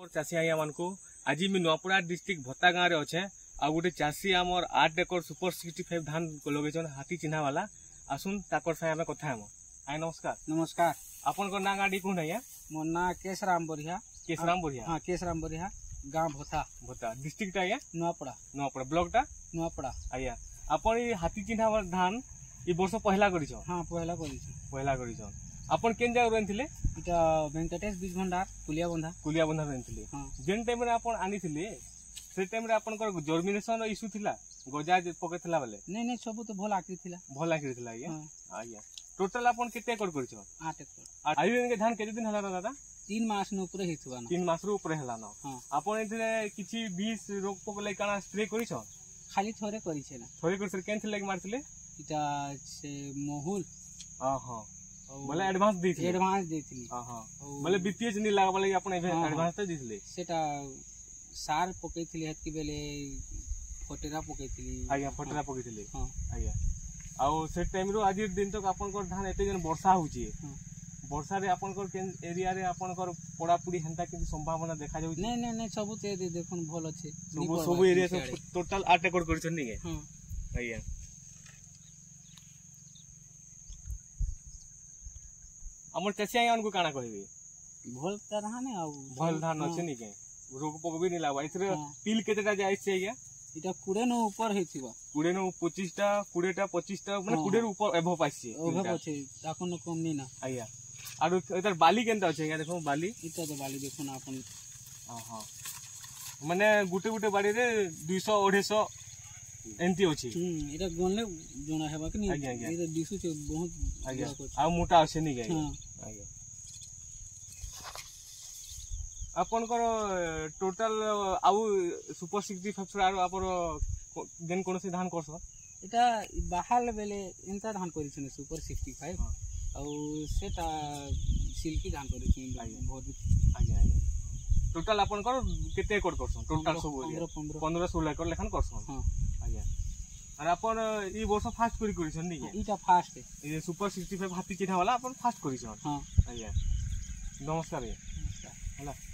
चाषी आया मान को आज मैं नुआपड़ा डिस्ट्रिक्ट भत्ता गाँव रे अच्छे आ गोटे चाषी आमर 8 एकड़ सुपर 65 धान लगे हाथी चिन्हा वाला आसुन ताकर साथ आम कथा हम। आय नमस्कार। नमस्कार। आपन ना गाड़ी कौन है? मोर ना केशराम बरिया। केशराम बरिया? हाँ, केशराम बरिया गाँव भत्ता। भत्ता डिस्ट्रिक्ट आया नुआपड़ा। नुआपड़ा ब्लॉक टा नुआपड़ा। आया आपन ये हाथी चिन्हा वाला धान ये वर्ष पहला करिछ? हाँ, पहला करिछ। आपन केन जगह रहथिले? इटा वेंकटेश बीज भंडार कुलिया बंधा रहथिले। हां, जेन टाइम रे आपन आनिथिले से टाइम रे आपन कर जर्मिनेशन इशू थिला गजा पकेथिला बेले? नहीं सब तो भल आकृति थिला। भल आकृति थिला ये? आया टोटल आपन केते एकड़ करिछ? 8 एकड़। आयु के धान केते दिन हला दादा? 3 मास न ऊपर हेथुवा न। 3 मास रो ऊपर हला न। हां, आपन एथिले किछि 20 रोग पोक लै काना स्प्रे करिछ? खाली थोरे करिछ ना। थोरे कर केन थिला के मारथिले? इटा से मोहुल। हां हां, बोले एडवांस देथिली। हां हां, बोले बीपीएच नि लागबा लागि आपन एडवांस त दिथिले? सेटा सार पकेथिली हेतकी बेले फटेरा पकेथिली। आया फटेरा पकेथिले। हां आया आउ से टाइम रो आज दिन तक आपन को धान एते जन वर्षा होची। वर्षा रे आपन को केन एरिया रे आपन को पड़ापुड़ी हंता कि संभावना देखा जाउ? नहीं सब ते देखन भल अछि। सब एरिया से टोटल 8 एकड़ करिछन नि के? हां आया हमर चाची आया उनको काना कहबे? भल धान अछि नि के? रोग पोक भी नहीं लागबा इथरे पिल केतेटा जाय छै या? इटा 20 न ऊपर हेथिबा। 20 न 25 टा 20 टा 25 टा माने 20 र ऊपर एभो पाइছে। एभो अछि ताकोन कम नि ना। आया आरो एतर बाली केनता अछि या देखो बाली? इटा तो बाली देखो ना अपन। हां हां, माने गुटे बाड़ी रे 200 250 एंती अछि। इटा गनले जोना हेबा कि नि? इटा दिसु छै बहुत। आया आ मोटा अछि नि के? हां आया आपन को टोटल आउ सुपर 65 छरा आपर देन कोन से धान करछ? इटा बाहाल बेले इंता धान करिछ ने सुपर 65। आउ सेटा सिल्की धान करिछ बहुत। आया टोटल आपन को केते एकड़ करछ? टोटल सब 15 16 एकड़ लेखन करछ। हां आया और आपन ई वर्ष फास्ट करिछ नि के? इटा फास्ट ए सुपर 65 हाथी चिन्हा वाला आपन फास्ट करिछ। हां आया नमस्कार। नमस्कार।